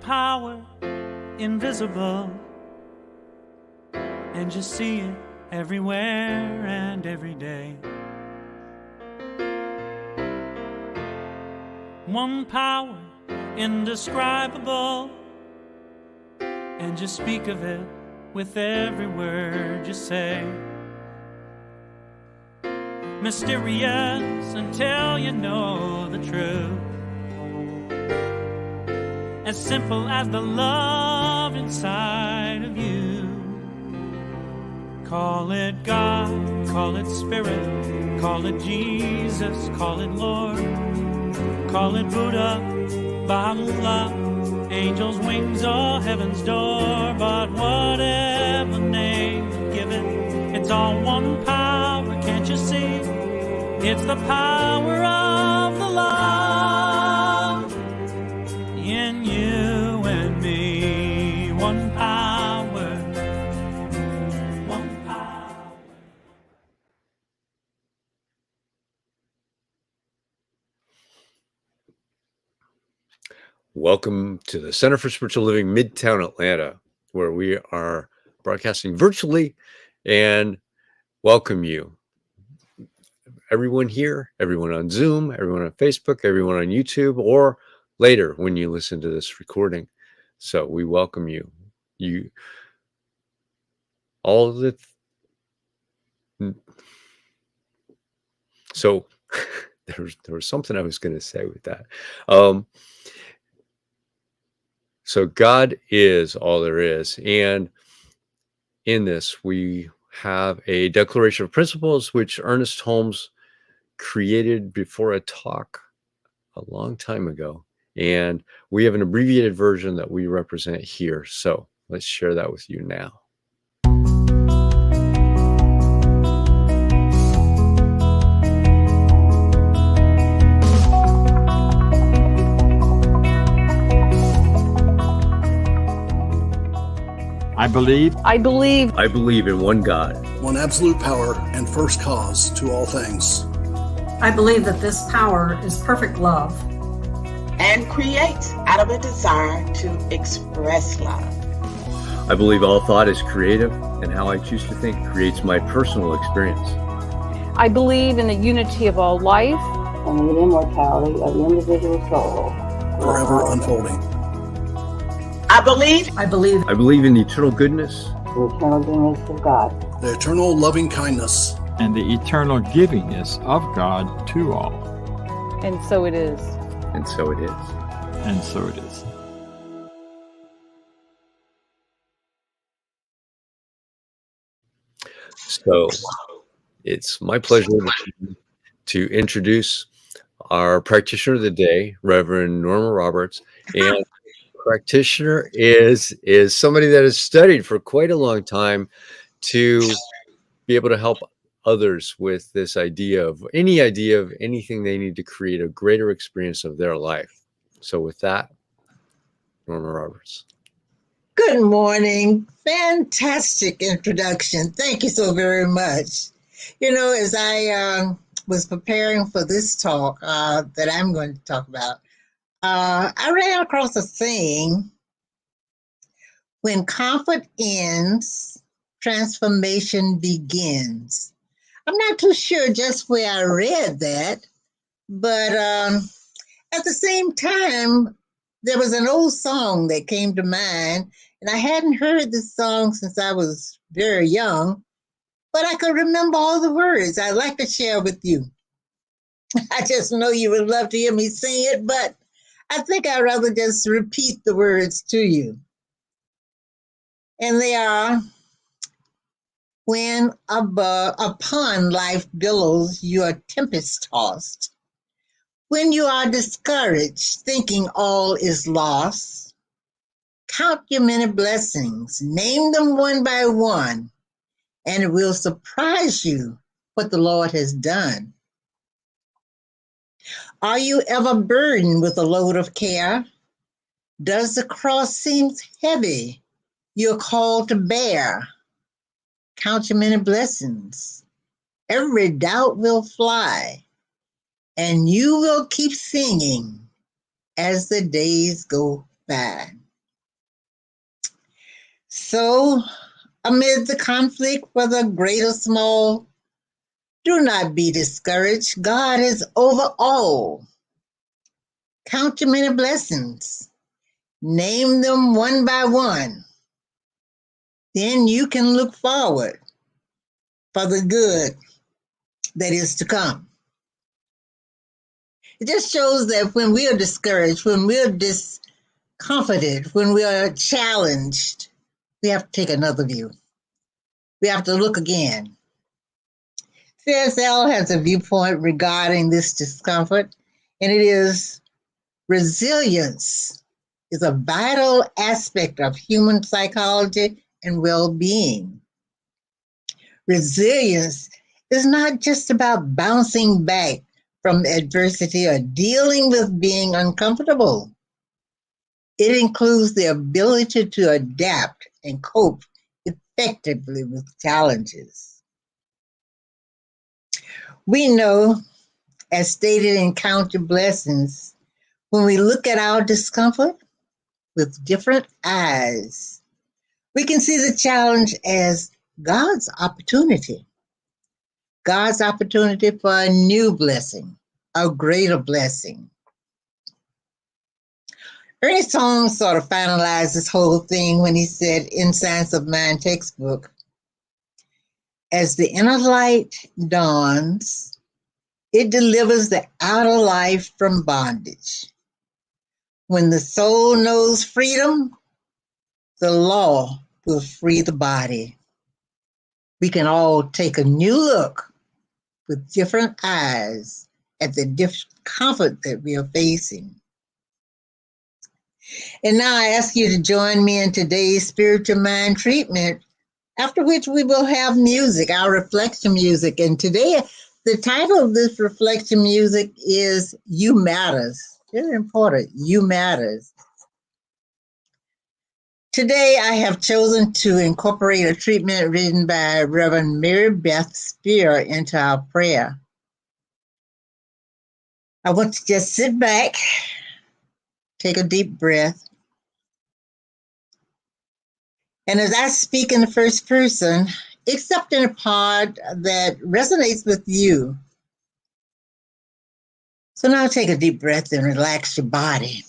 power, invisible, and you see it everywhere and every day. One power, indescribable, and you speak of it with every word you say. Mysterious until you know the truth. As simple as the love inside of you. Call it God, call it Spirit, call it Jesus, call it Lord, call it Buddha, Baha'u'llah, angels' wings or heaven's door. But whatever name you give it, it's all one power, can't you see? It's the power of the love in you and me. One power, one power. Welcome to the Center for Spiritual Living, Midtown Atlanta, where we are broadcasting virtually and welcome you. Everyone here, everyone on Zoom, everyone on Facebook, everyone on YouTube, or later when you listen to this recording. So we welcome you. So there was something I was going to say with that. So God is all there is. And in this, we have a declaration of principles, which Ernest Holmes created before a talk a long time ago. And we have an abbreviated version that we represent here. So let's share that with you now. I believe in one God, one absolute power and first cause to all things. I believe that this power is perfect love and creates out of a desire to express love. I believe all thought is creative, and how I choose to think creates my personal experience. I believe in the unity of all life and the immortality of the individual soul, forever unfolding. I believe in the eternal goodness, the eternal goodness of God, the eternal loving kindness, and the eternal givingness of God to all. And so it is. And so it is. And so it is. So it's my pleasure to introduce our practitioner of the day, Reverend Norma Roberts. And practitioner is somebody that has studied for quite a long time to be able to help others with this idea of anything they need to create a greater experience of their life. So with that, Norma Roberts. Good morning. Fantastic introduction. Thank you so very much. You know, as I was preparing for this talk that I'm going to talk about, I ran across a saying: when conflict ends, transformation begins. I'm not too sure just where I read that, but at the same time, there was an old song that came to mind, and I hadn't heard this song since I was very young, but I could remember all the words. I'd like to share with you. I just know you would love to hear me sing it, but I think I'd rather just repeat the words to you. And they are: when upon life billows you are tempest tossed, when you are discouraged, thinking all is lost, count your many blessings, name them one by one, and it will surprise you what the Lord has done. Are you ever burdened with a load of care? Does the cross seem heavy you're called to bear? Count your many blessings. Every doubt will fly, and you will keep singing as the days go by. So, amid the conflict, whether great or small, do not be discouraged. God is over all. Count your many blessings. Name them one by one. Then you can look forward for the good that is to come. It just shows that when we are discouraged, when we are discomforted, when we are challenged, we have to take another view. We have to look again. CSL has a viewpoint regarding this discomfort, and it is resilience is a vital aspect of human psychology and well-being. Resilience is not just about bouncing back from adversity or dealing with being uncomfortable. It includes the ability to adapt and cope effectively with challenges. We know, as stated in Count Your Blessings, when we look at our discomfort with different eyes, we can see the challenge as God's opportunity for a new blessing, a greater blessing. Ernest Holmes sort of finalized this whole thing when he said in Science of Mind textbook, as the inner light dawns, it delivers the outer life from bondage. When the soul knows freedom, the law will free the body. We can all take a new look with different eyes at the discomfort that we are facing. And now I ask you to join me in today's spiritual mind treatment, after which we will have music, our reflection music. And today, the title of this reflection music is You Matters. Very important, You Matters. Today, I have chosen to incorporate a treatment written by Reverend Mary Beth Spear into our prayer. I want to just sit back, take a deep breath, and as I speak in the first person, accept in a part that resonates with you. So now take a deep breath and relax your body.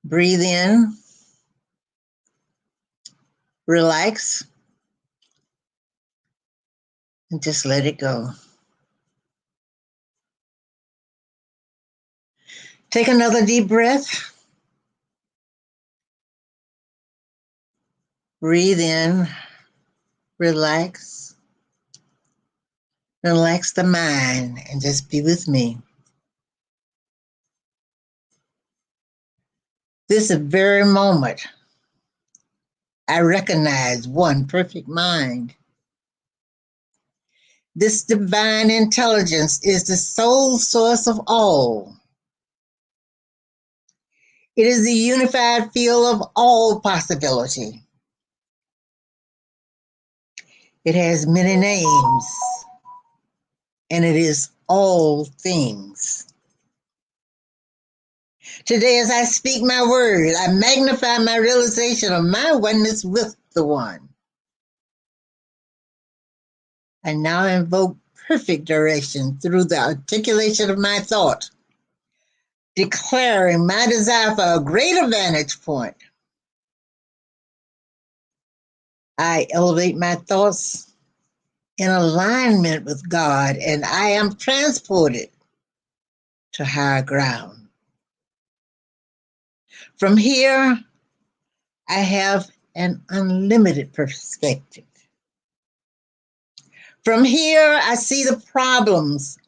Breathe in, relax, and just let it go. Take another deep breath. Breathe in, relax. Relax the mind and just be with me. This very moment, I recognize one perfect mind. This divine intelligence is the sole source of all. It is the unified field of all possibility. It has many names, and it is all things. Today, as I speak my word, I magnify my realization of my oneness with the one. I now invoke perfect direction through the articulation of my thought, declaring my desire for a greater vantage point. I elevate my thoughts in alignment with God, and I am transported to higher ground. From here, I have an unlimited perspective. From here, I see the problems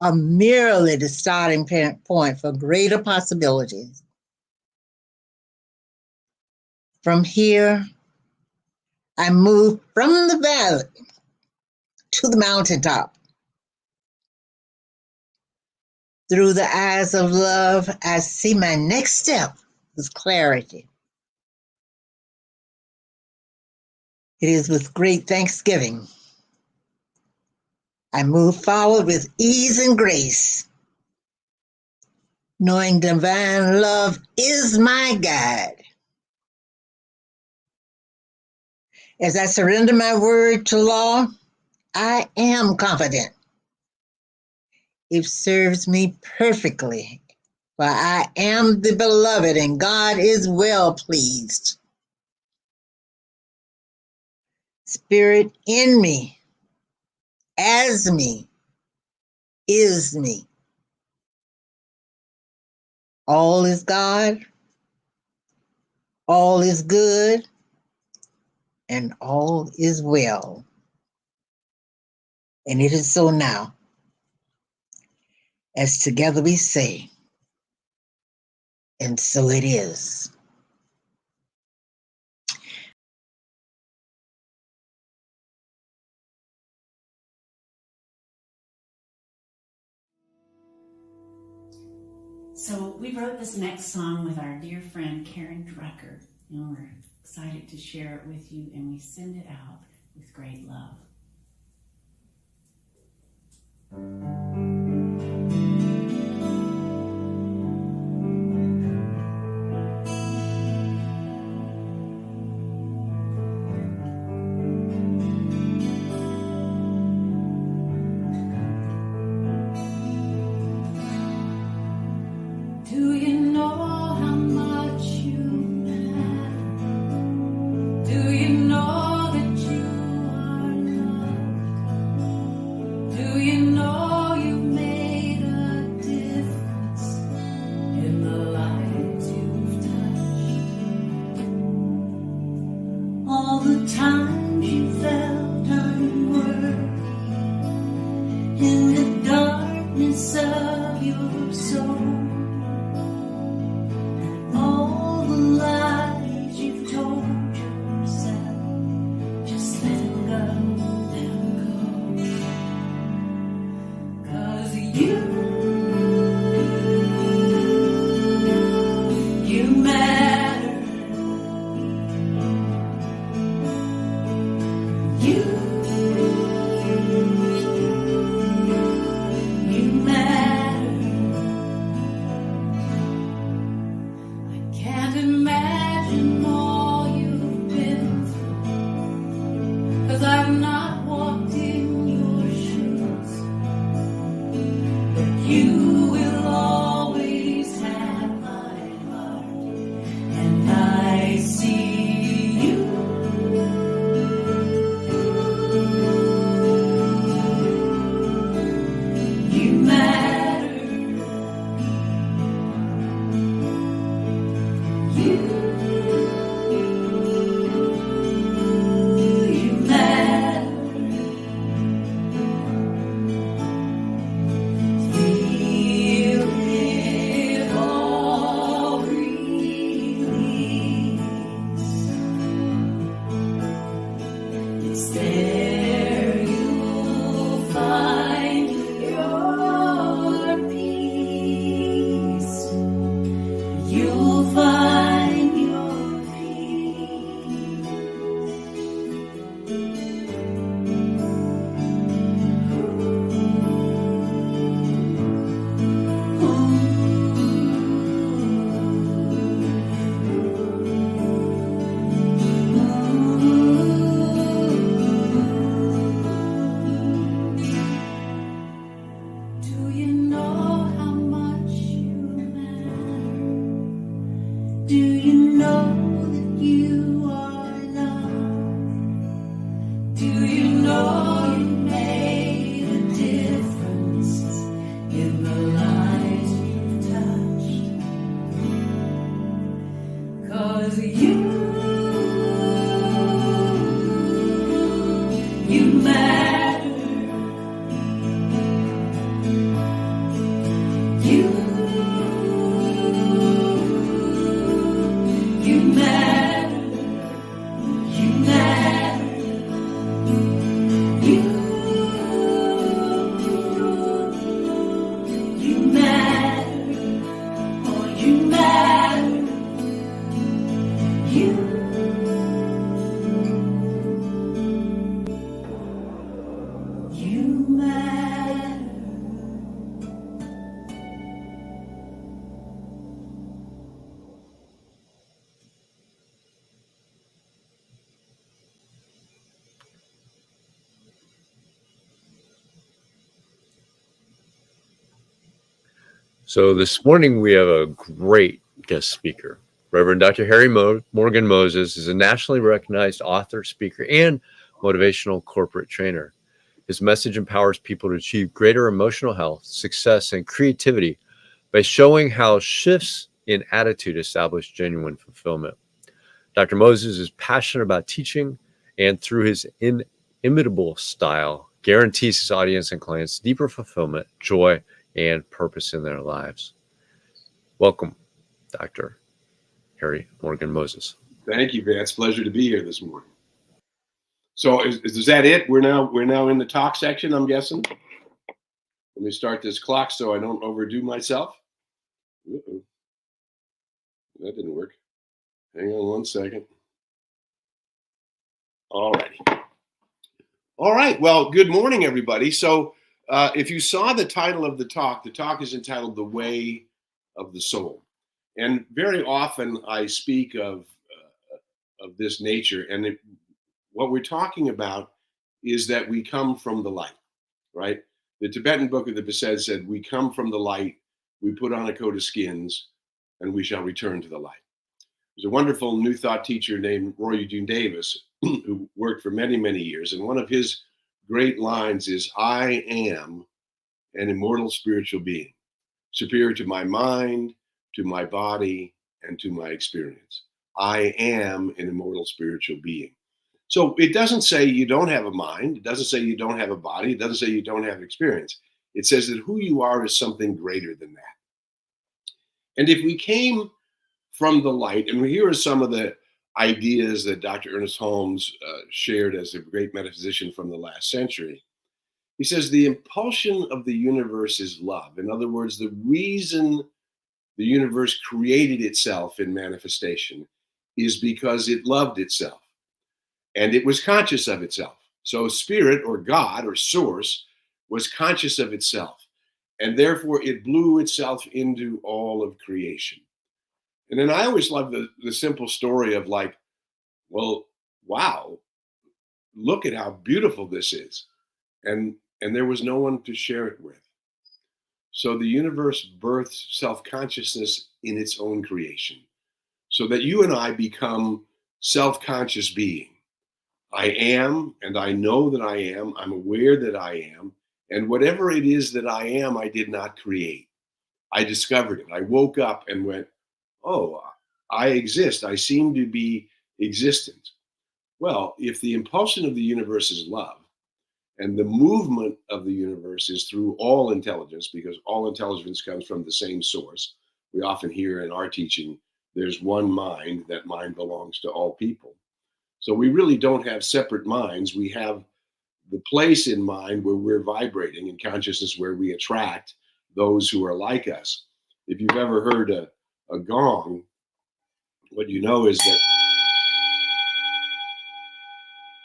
are merely the starting point for greater possibilities. From here, I move from the valley to the mountaintop. Through the eyes of love, I see my next step with clarity. It is with great thanksgiving I move forward with ease and grace, knowing divine love is my guide. As I surrender my word to law, I am confident it serves me perfectly, for I am the beloved and God is well pleased. Spirit in me, as me, is me. All is God, all is good, and all is well. And it is so now, as together we say, and so it is. So we wrote this next song with our dear friend Karen Drucker, and we're excited to share it with you, and we send it out with great love. Do you know how much you matter? Do you know that you are loved? Do you know you've made a difference in the lives you've touched? All the times you felt unworthy in the darkness of your soul. All the lies you've told yourself, just let them go. 'Cause you matter. You matter. I can't imagine all you've been through, 'cause I've not walked in your shoes. But you will always have my heart, and I see you. You matter. You matter. Feel it all release. It's there you'll find your peace. You'll find your Do you know how much you matter? Do you know that you are loved? Do you know you made a difference in the lives you've touched? 'Cause you matter. You matter. You matter. You matter. Oh, you matter. You matter. So this morning we have a great guest speaker. Reverend Dr. Harry Morgan Moses is a nationally recognized author, speaker, and motivational corporate trainer. His message empowers people to achieve greater emotional health, success, and creativity by showing how shifts in attitude establish genuine fulfillment. Dr. Moses is passionate about teaching, and through his inimitable style, guarantees his audience and clients deeper fulfillment, joy, and purpose in their lives. Welcome, Dr. Harry Morgan Moses. Thank you, Vance. Pleasure to be here this morning. So is that it? We're now in the talk section, I'm guessing. Let me start this clock so I don't overdo myself. Uh-oh. That didn't work. Hang on one second. All righty. All right. Well, good morning, everybody. So if you saw the title of the talk is entitled The Way of the Soul. And very often I speak of this nature. And what we're talking about is that we come from the light, right? The Tibetan book of the Besaid said, we come from the light, we put on a coat of skins, and we shall return to the light. There's a wonderful New Thought teacher named Roy Eugene Davis who worked for many, many years. And one of his great lines is, I am an immortal spiritual being, superior to my mind, to my body, and to my experience. I am an immortal spiritual being. So it doesn't say you don't have a mind. It doesn't say you don't have a body. It doesn't say you don't have experience. It says that who you are is something greater than that. And if we came from the light, and here are some of the ideas that Dr. Ernest Holmes shared as a great metaphysician from the last century. He says the impulsion of the universe is love. In other words, the reason the universe created itself in manifestation is because it loved itself and it was conscious of itself. So spirit or God or source was conscious of itself, and therefore it blew itself into all of creation. And then I always love the simple story of like, well, wow, look at how beautiful this is. And there was no one to share it with. So the universe births self-consciousness in its own creation, so that you and I become self-conscious being. I am, and I know that I am. I'm aware that I am. And whatever it is that I am, I did not create. I discovered it. I woke up and went, oh, I exist. I seem to be existent. Well, if the impulsion of the universe is love, and the movement of the universe is through all intelligence, because all intelligence comes from the same source. We often hear in our teaching, there's one mind, that mind belongs to all people. So we really don't have separate minds. We have the place in mind where we're vibrating, and consciousness where we attract those who are like us. If you've ever heard a gong, what you know is that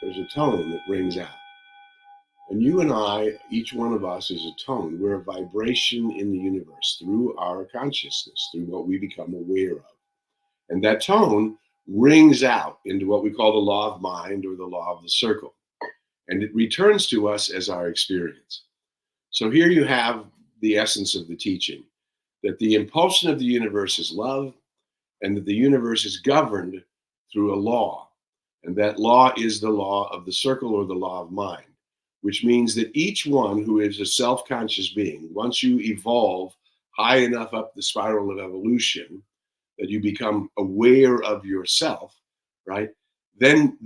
there's a tone that rings out. And you and I, each one of us is a tone. We're a vibration in the universe through our consciousness, through what we become aware of. And that tone rings out into what we call the law of mind or the law of the circle. And it returns to us as our experience. So here you have the essence of the teaching, that the impulsion of the universe is love, and that the universe is governed through a law. And that law is the law of the circle or the law of mind, which means that each one who is a self-conscious being, once you evolve high enough up the spiral of evolution that you become aware of yourself, right? Then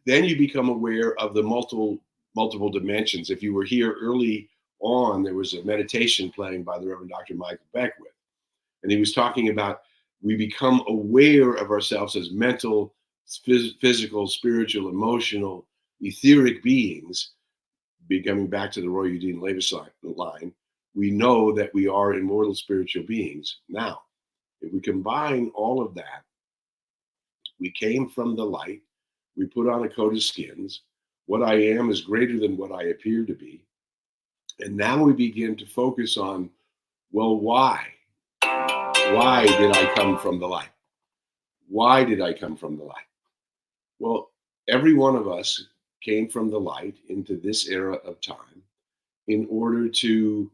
you become aware of the multiple dimensions. If you were here early on, there was a meditation playing by the Reverend Dr. Michael Beckwith, and he was talking about we become aware of ourselves as mental, physical, spiritual, emotional, etheric beings. Coming back to the Roy Eugene Davis line, we know that we are immortal spiritual beings. Now, if we combine all of that, we came from the light, we put on a coat of skins. What I am is greater than what I appear to be. And now we begin to focus on, well, why? Why did I come from the light? Why did I come from the light? Well, every one of us came from the light into this era of time in order to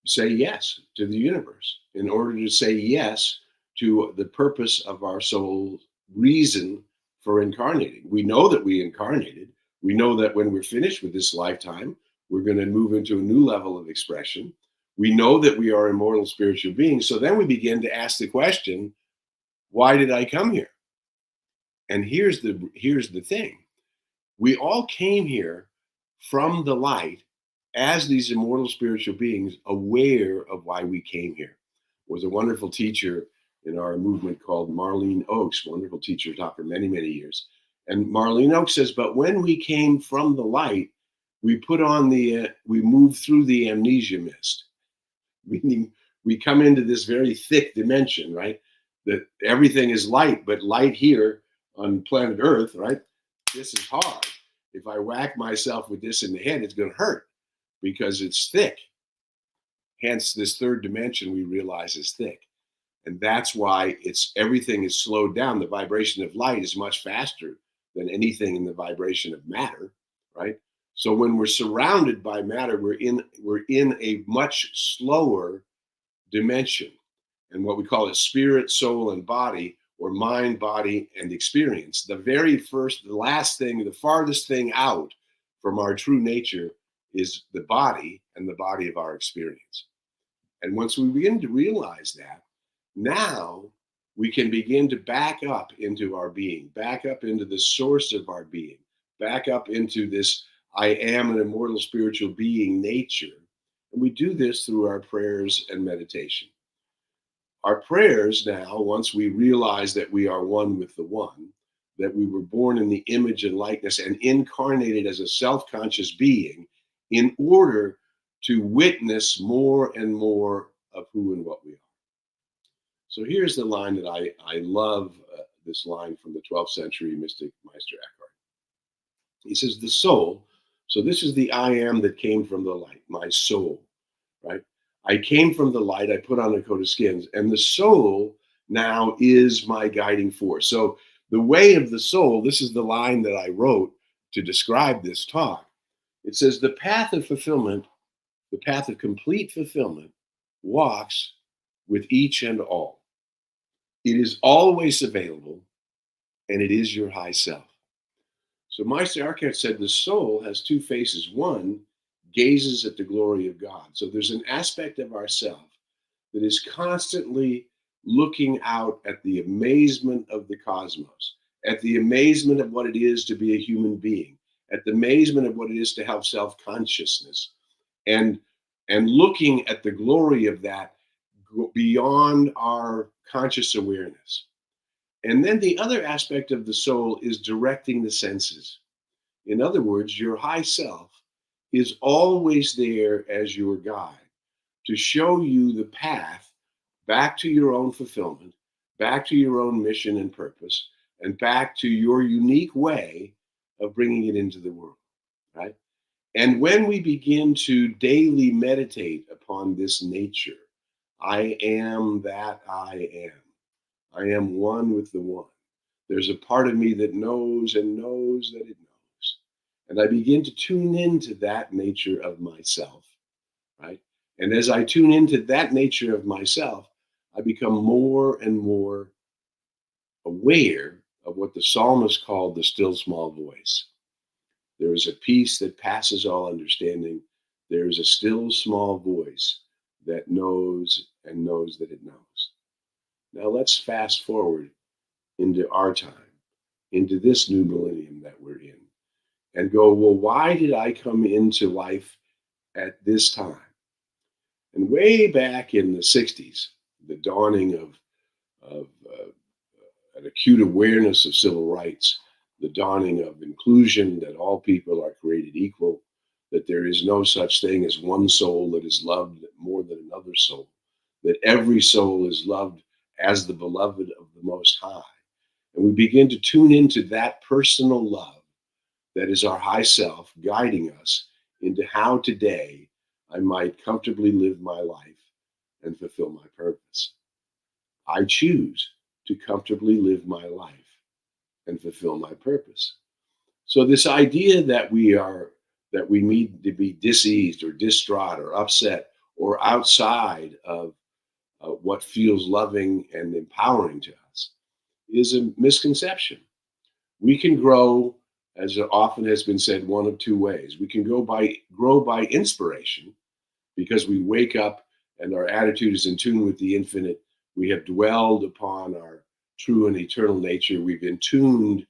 say yes to the universe, in order to say yes to the purpose of our soul's reason for incarnating. We know that we incarnated. We know that when we're finished with this lifetime, we're going to move into a new level of expression. We know that we are immortal spiritual beings. So then we begin to ask the question, why did I come here? And here's the thing. We all came here from the light as these immortal spiritual beings, aware of why we came here. There was a wonderful teacher in our movement called Marlene Oakes, wonderful teacher, taught for many, many years. And Marlene Oakes says, but when we came from the light, we moved through the amnesia mist. Meaning we come into this very thick dimension, right? That everything is light, but light here on planet Earth, right? This is hard. If I whack myself with this in the head, it's going to hurt because it's thick. Hence, this third dimension we realize is thick. And that's why everything is slowed down. The vibration of light is much faster than anything in the vibration of matter, right? So when we're surrounded by matter, we're in a much slower dimension, and what we call it spirit, soul, and body, or mind, body, and experience. The last thing, the farthest thing out from our true nature is the body and the body of our experience. And once we begin to realize that, now we can begin to back up into our being, back up into the source of our being, back up into this I am an immortal spiritual being nature. And we do this through our prayers and meditation. Our prayers now, once we realize that we are one with the one, that we were born in the image and likeness and incarnated as a self-conscious being in order to witness more and more of who and what we are. So here's the line that I love, this line from the 12th century mystic Meister Eckhart. He says, the soul, so this is the I am that came from the light, my soul, right? I came from the light, I put on a coat of skins, and the soul now is my guiding force. So the way of the soul, this is the line that I wrote to describe this talk. It says, the path of fulfillment, the path of complete fulfillment walks with each and all. It is always available, and it is your high self. So Meister Eckhart said the soul has two faces. One gazes at the glory of God. So there's an aspect of ourself that is constantly looking out at the amazement of the cosmos, at the amazement of what it is to be a human being, at the amazement of what it is to have self-consciousness, and looking at the glory of that beyond our conscious awareness. And then the other aspect of the soul is directing the senses. In other words, your high self is always there as your guide to show you the path back to your own fulfillment, back to your own mission and purpose, and back to your unique way of bringing it into the world, right? And when we begin to daily meditate upon this nature, I am that I am. I am one with the one. There's a part of me that knows and knows that it knows. And I begin to tune into that nature of myself, right? And as I tune into that nature of myself, I become more and more aware of what the psalmist called the still small voice. There is a peace that passes all understanding. There is a still small voice that knows and knows that it knows. Now let's fast forward into our time, into this new millennium that we're in, and go, well, why did I come into life at this time? And way back in the 60s, the dawning of an acute awareness of civil rights, the dawning of inclusion, that all people are created equal, that there is no such thing as one soul that is loved more than another soul, that every soul is loved as the beloved of the Most High. And we begin to tune into that personal love that is our high self guiding us into how today I might comfortably live my life and fulfill my purpose. I choose to comfortably live my life and fulfill my purpose. So this idea that we need to be diseased or distraught or upset or outside of what feels loving and empowering to us is a misconception. We can grow, as often has been said, one of two ways. We can grow by inspiration, because we wake up and our attitude is in tune with the infinite. We have dwelled upon our true and eternal nature. We've intuned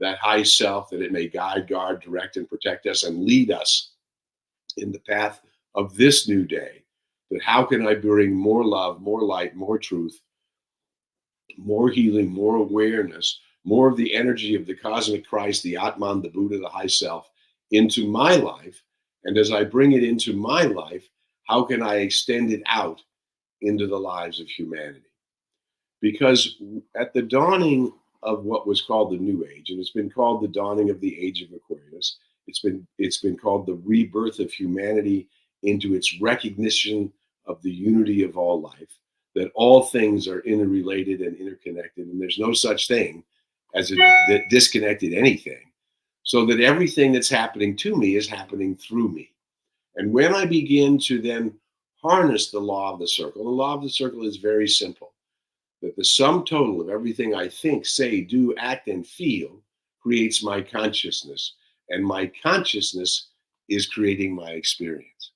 that high self that it may guide, guard, direct, and protect us and lead us in the path of this new day. That how can I bring more love, more light, more truth, more healing, more awareness, more of the energy of the cosmic Christ, the Atman, the Buddha, the high self into my life? And as I bring it into my life, how can I extend it out into the lives of humanity? Because at the dawning of what was called the New Age, and it's been called the dawning of the Age of Aquarius, it's been called the rebirth of humanity into its recognition of the unity of all life, that all things are interrelated and interconnected, and there's no such thing as a disconnected anything, so that everything that's happening to me is happening through me. And when I begin to then harness the law of the circle is very simple, that the sum total of everything I think, say, do, act, and feel creates my consciousness, and my consciousness is creating my experience.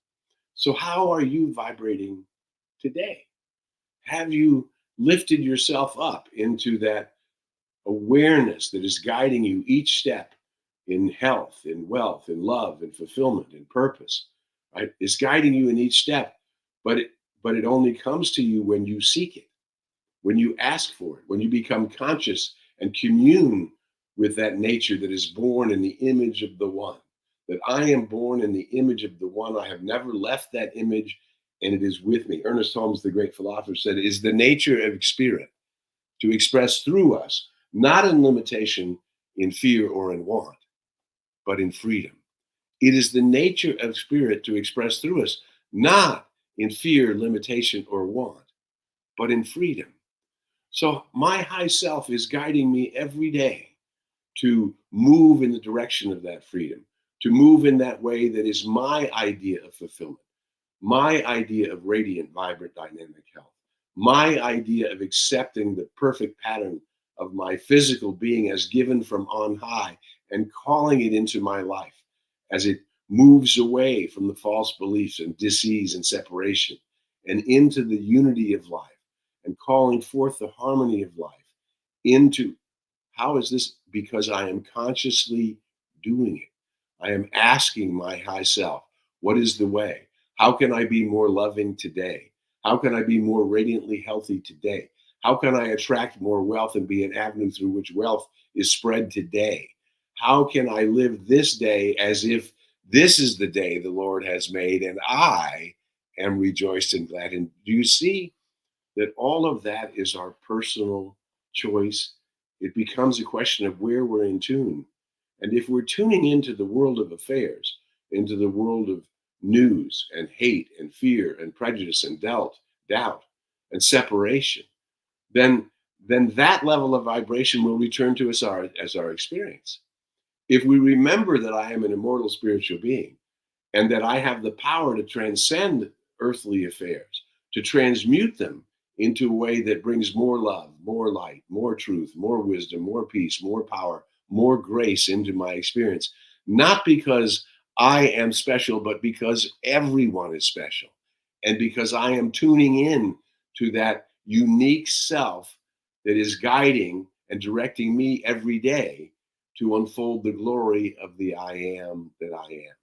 So how are you vibrating today? Have you lifted yourself up into that awareness that is guiding you each step in health, in wealth, in love, in fulfillment, in purpose? Right? It's guiding you in each step, but it only comes to you when you seek it, when you ask for it, when you become conscious and commune with that nature that is born in the image of the One. That I am born in the image of the One. I have never left that image, and it is with me. Ernest Holmes, the great philosopher, said, it is the nature of spirit to express through us, not in limitation, in fear, or in want, but in freedom. It is the nature of spirit to express through us, not in fear, limitation, or want, but in freedom. So my high self is guiding me every day to move in the direction of that freedom, to move in that way that is my idea of fulfillment, my idea of radiant, vibrant, dynamic health, my idea of accepting the perfect pattern of my physical being as given from on high and calling it into my life as it moves away from the false beliefs and disease and separation and into the unity of life and calling forth the harmony of life into, how is this? Because I am consciously doing it. I am asking my high self, what is the way? How can I be more loving today? How can I be more radiantly healthy today? How can I attract more wealth and be an avenue through which wealth is spread today? How can I live this day as if this is the day the Lord has made and I am rejoiced and glad? And do you see that all of that is our personal choice? It becomes a question of where we're in tune. And if we're tuning into the world of affairs, into the world of news and hate and fear and prejudice and doubt and separation, then that level of vibration will return to us as our experience. If we remember that I am an immortal spiritual being and that I have the power to transcend earthly affairs, to transmute them into a way that brings more love, more light, more truth, more wisdom, more peace, more power, more grace into my experience, not because I am special, but because everyone is special. And because I am tuning in to that unique self that is guiding and directing me every day to unfold the glory of the I am that I am,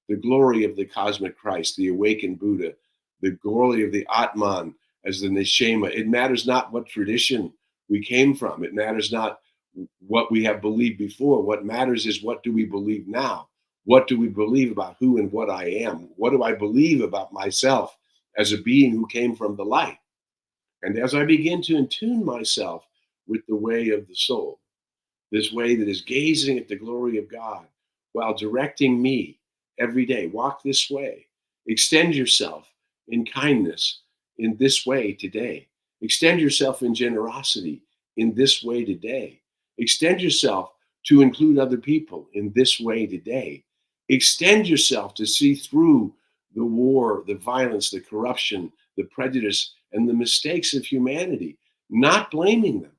the glory of the cosmic Christ, the awakened Buddha, the glory of the Atman as the Neshama. It matters not what tradition we came from. It matters not what we have believed before. What matters is, what do we believe now? What do we believe about who and what I am? What do I believe about myself as a being who came from the light? And as I begin to attune myself with the way of the soul, this way that is gazing at the glory of God while directing me every day, walk this way, extend yourself in kindness in this way today, extend yourself in generosity in this way today, extend yourself to include other people in this way today, extend yourself to see through the war, the violence, the corruption, the prejudice, and the mistakes of humanity, not blaming them,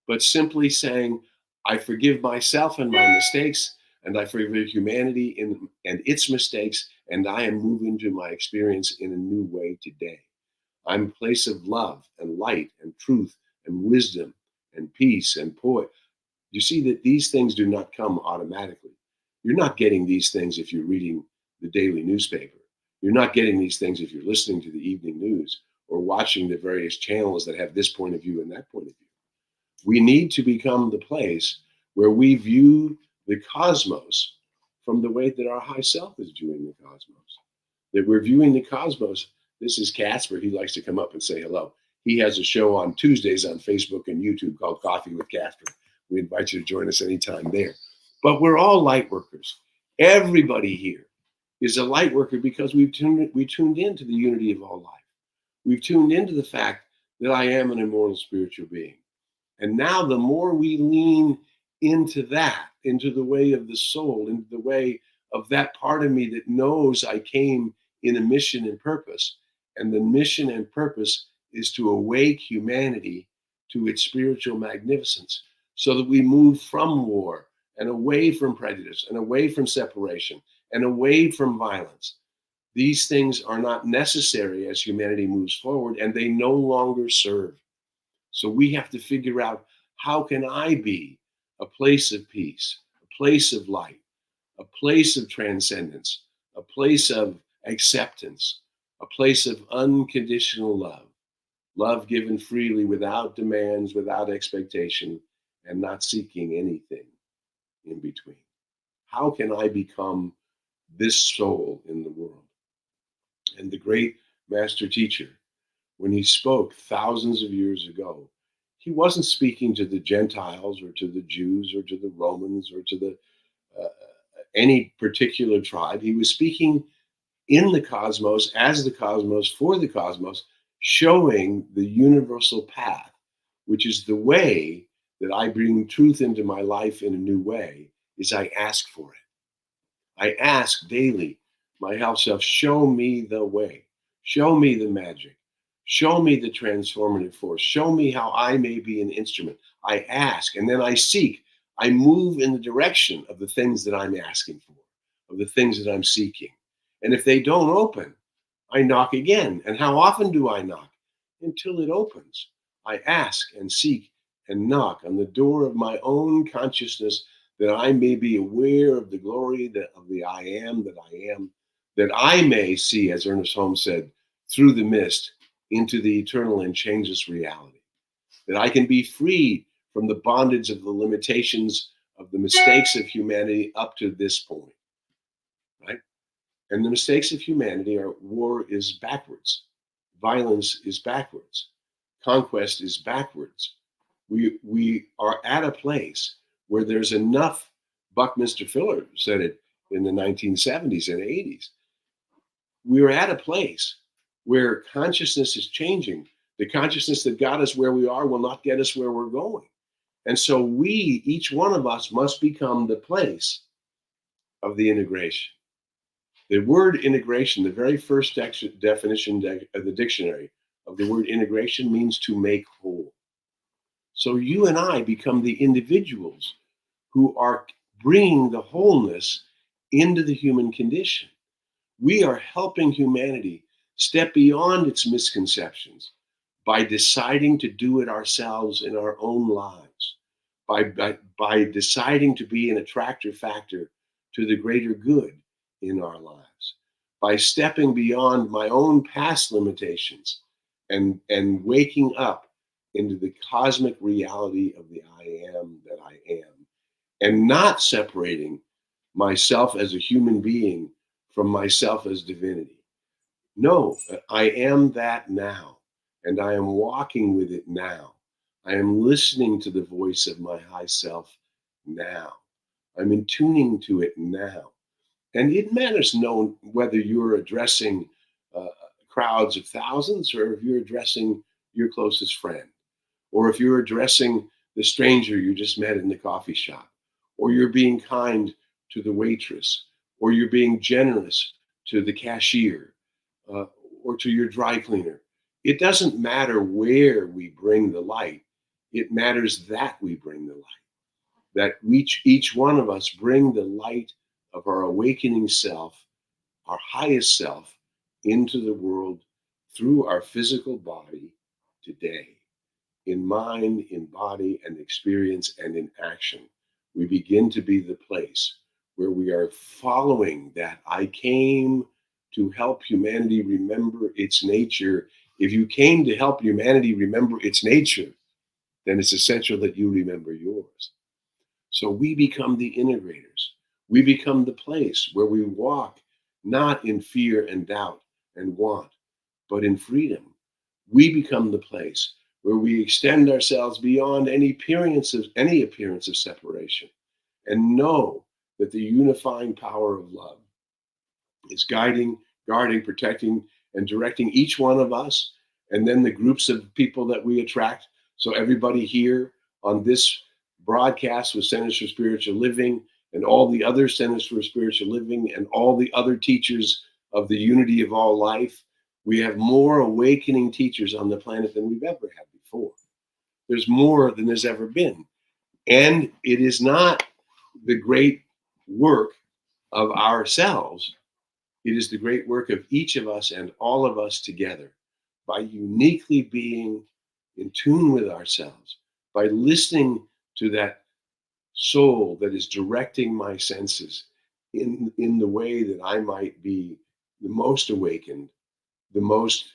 but simply saying, I forgive myself and my mistakes, and I forgive humanity and its mistakes, and I am moving to my experience in a new way today. I'm a place of love and light and truth and wisdom and peace and poise. You see that these things do not come automatically. You're not getting these things if you're reading the daily newspaper. You're not getting these things if you're listening to the evening news or watching the various channels that have this point of view and that point of view. We need to become the place where we view the cosmos from the way that our high self is viewing the cosmos. That we're viewing the cosmos. This is Casper. He likes to come up and say hello. He has a show on Tuesdays on Facebook and YouTube called Coffee with Casper. We invite you to join us anytime there. But we're all light workers. Everybody here is a light worker because we tuned into the unity of all life. We've tuned into the fact that I am an immortal spiritual being. And now the more we lean into that, into the way of the soul, into the way of that part of me that knows I came in a mission and purpose, and the mission and purpose is to awake humanity to its spiritual magnificence so that we move from war and away from prejudice and away from separation and away from violence. These things are not necessary as humanity moves forward, and they no longer serve. So we have to figure out, how can I be a place of peace, a place of light, a place of transcendence, a place of acceptance, a place of unconditional love, love given freely without demands, without expectation, and not seeking anything in between. How can I become this soul in the world? And the great master teacher, when he spoke thousands of years ago, he wasn't speaking to the Gentiles or to the Jews or to the Romans or to the any particular tribe. He was speaking in the cosmos, as the cosmos, for the cosmos, showing the universal path, which is the way that I bring truth into my life in a new way, is I ask for it. I ask daily, my health self, show me the way, show me the magic, show me the transformative force, show me how I may be an instrument. I ask, and then I seek. I move in the direction of the things that I'm asking for, of the things that I'm seeking. And if they don't open, I knock again. And how often do I knock? Until it opens. I ask and seek and knock on the door of my own consciousness, that I may be aware of the glory of the I am, that I may see, as Ernest Holmes said, through the mist into the eternal and changeless reality. That I can be free from the bondage of the limitations of the mistakes of humanity up to this point, right? And the mistakes of humanity are: war is backwards, violence is backwards, conquest is backwards. We are at a place where there's enough. Buckminster Fuller said it in the 1970s and 80s. We're at a place where consciousness is changing. The consciousness that got us where we are will not get us where we're going. And so we, each one of us, must become the place of the integration. The word integration, the very first definition of the dictionary of the word integration, means to make whole. So you and I become the individuals who are bringing the wholeness into the human condition. We are helping humanity step beyond its misconceptions by deciding to do it ourselves in our own lives, by deciding to be an attractor factor to the greater good in our lives, by stepping beyond my own past limitations and waking up into the cosmic reality of the I am that I am, and not separating myself as a human being from myself as divinity. No, I am that now, and I am walking with it now. I am listening to the voice of my high self now. I'm in tuning to it now. And it matters no whether you're addressing crowds of thousands, or if you're addressing your closest friend, or if you're addressing the stranger you just met in the coffee shop, or you're being kind to the waitress, or you're being generous to the cashier, or to your dry cleaner. It doesn't matter where we bring the light. It matters that we bring the light. That each one of us bring the light of our awakening self, our highest self, into the world through our physical body today. In mind, in body, and experience, and in action, we begin to be the place where we are following that I came to help humanity remember its nature. If you came to help humanity remember its nature, then it's essential that you remember yours. So we become the integrators. We become the place where we walk not in fear and doubt and want, but in freedom. We become the place where we extend ourselves beyond any appearance of separation, and know that the unifying power of love is guiding, guarding, protecting, and directing each one of us, and then the groups of people that we attract. So everybody here on this broadcast with Centers for Spiritual Living, and all the other Centers for Spiritual Living, and all the other teachers of the unity of all life, we have more awakening teachers on the planet than we've ever had before. There's more than there's ever been. And it is not the great work of ourselves. It is the great work of each of us and all of us together, by uniquely being in tune with ourselves, by listening to that soul that is directing my senses in the way that I might be the most awakened, the most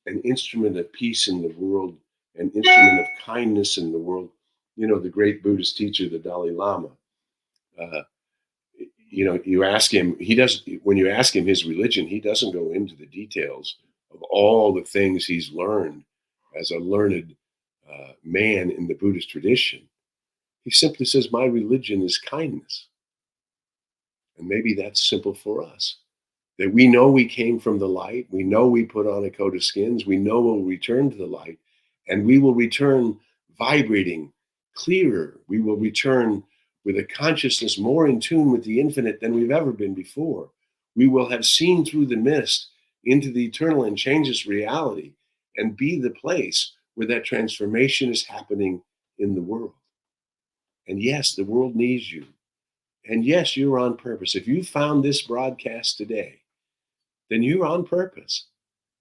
an instrument of peace in the world, an instrument of kindness in the world. You know, the great Buddhist teacher, the Dalai Lama, you ask him, when you ask him his religion, he doesn't go into the details of all the things he's learned as a learned man in the Buddhist tradition. He simply says, my religion is kindness. And maybe that's simple for us. That we know we came from the light. We know we put on a coat of skins. We know we'll return to the light. And we will return vibrating, clearer. We will return with a consciousness more in tune with the infinite than we've ever been before. We will have seen through the mist into the eternal and changeless reality, and be the place where that transformation is happening in the world. And yes, the world needs you. And yes, you're on purpose. If you found this broadcast today, then you're on purpose.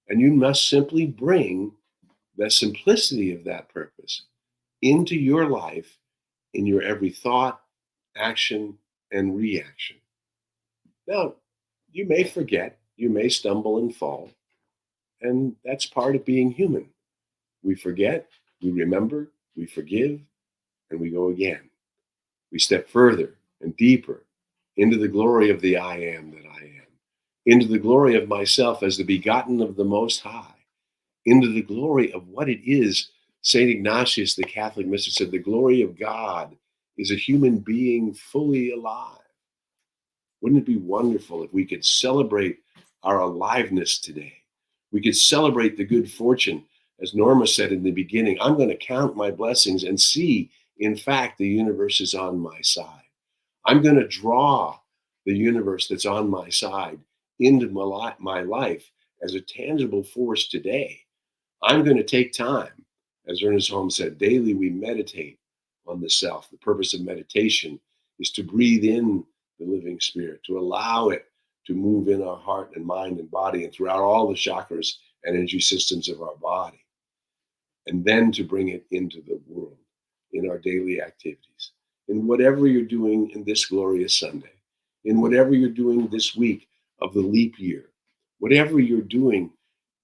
And you must simply bring the simplicity of that purpose into your life, in your every thought, action, and reaction. Now, you may forget, you may stumble and fall, and that's part of being human. We forget, we remember, we forgive, and we go again. We step further and deeper into the glory of the I am that I am, into the glory of myself as the begotten of the Most High, into the glory of what it is. St. Ignatius, the Catholic mystic, said the glory of God is a human being fully alive. Wouldn't it be wonderful if we could celebrate our aliveness today? We could celebrate the good fortune, as Norma said in the beginning, I'm going to count my blessings and see, in fact, the universe is on my side. I'm going to draw the universe that's on my side into my life as a tangible force today. I'm going to take time. As Ernest Holmes said, daily we meditate on the self. The purpose of meditation is to breathe in the living spirit, to allow it to move in our heart and mind and body and throughout all the chakras and energy systems of our body. And then to bring it into the world in our daily activities. In whatever you're doing in this glorious Sunday, in whatever you're doing this week of the leap year, whatever you're doing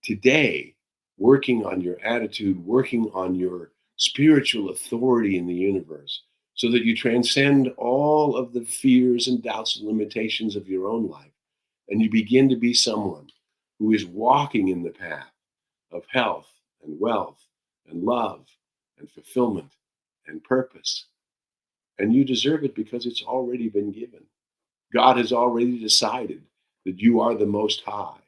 today, working on your attitude, working on your spiritual authority in the universe, so that you transcend all of the fears and doubts and limitations of your own life, and you begin to be someone who is walking in the path of health and wealth and love and fulfillment and purpose. And you deserve it because it's already been given. God has already decided that you are the Most High,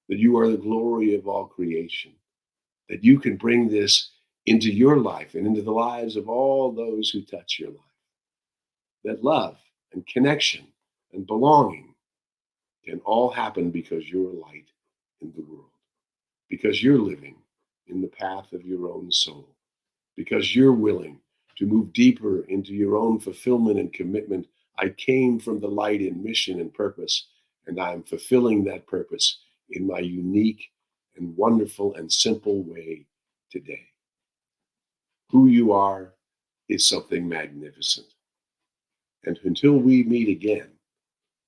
that you are the glory of all creation, that you can bring this into your life and into the lives of all those who touch your life. That love and connection and belonging And all happen because you're a light in the world, because you're living in the path of your own soul, because you're willing to move deeper into your own fulfillment and commitment. I came from the light in mission and purpose, and I am fulfilling that purpose in my unique and wonderful and simple way today. Who you are is something magnificent. And until we meet again,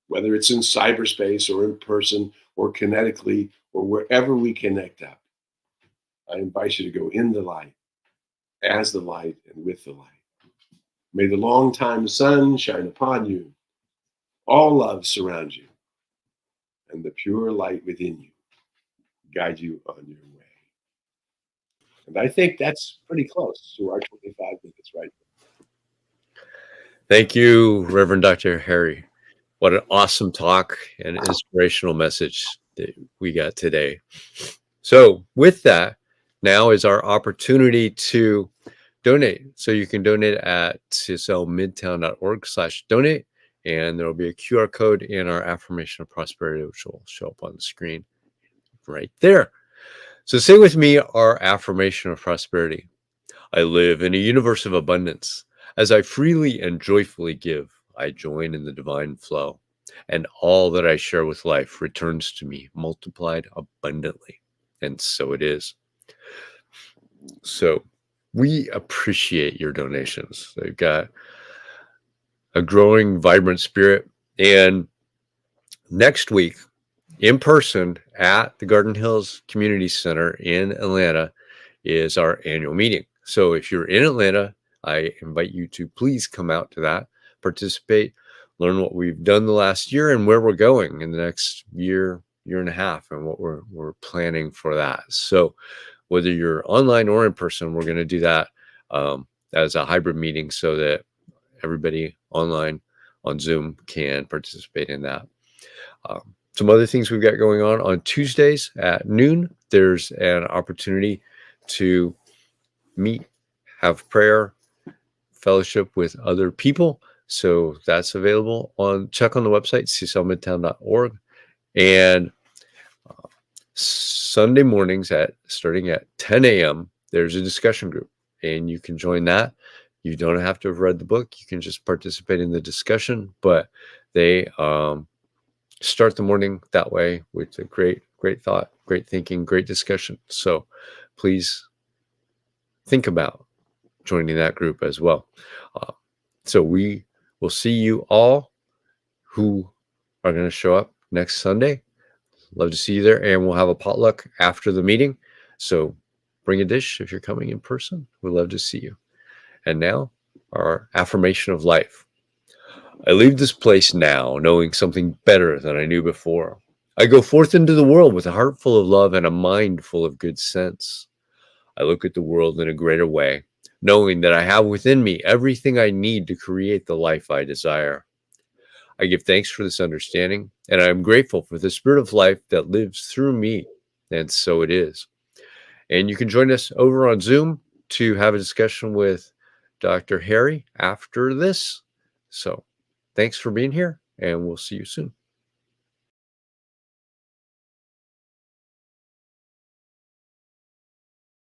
whether it's in cyberspace or in person or kinetically or wherever we connect up, I invite you to go in the light, as the light, and with the light. May the long time sun shine upon you, all love surround you, and the pure light within you guide you on your way. And I think that's pretty close to our 25 minutes, right? Thank you, Reverend Dr. Harry. What an awesome talk and inspirational message that we got today. So with that, now is our opportunity to donate. So you can donate at cslmidtown.org/donate, and there will be a QR code in our affirmation of prosperity, which will show up on the screen right there. So say with me our affirmation of prosperity. I live in a universe of abundance. As I freely and joyfully give, I join in the divine flow, and all that I share with life returns to me multiplied abundantly. And so it is. So we appreciate your donations. They've got a growing, vibrant spirit. And next week, in person at the Garden Hills Community Center in Atlanta is our annual meeting. So if you're in Atlanta, I invite you to please come out to that, participate, learn what we've done the last year and where we're going in the next year and a half, and what we're planning for that. So whether you're online or in person, we're going to do that as a hybrid meeting so that everybody online on Zoom can participate in that. Some other things we've got going on Tuesdays at noon, there's an opportunity to meet, have prayer, fellowship with other people. So that's available check on the website, cslmidtown.org. And Sunday mornings starting at 10 a.m., there's a discussion group, and you can join that. You don't have to have read the book. You can just participate in the discussion, but they start the morning that way with a great thought, great thinking, great discussion. So please think about joining that group as well. So we will see you all who are going to show up next Sunday. Love to see you there, and we'll have a potluck after the meeting. So bring a dish if you're coming in person. We'd love to see you. And now, our affirmation of life. I leave this place now knowing something better than I knew before. I go forth into the world with a heart full of love and a mind full of good sense. I look at the world in a greater way, knowing that I have within me everything I need to create the life I desire. I give thanks for this understanding, and I am grateful for the spirit of life that lives through me, and so it is. And you can join us over on Zoom to have a discussion with Dr. Harry after this. So thanks for being here, and we'll see you soon.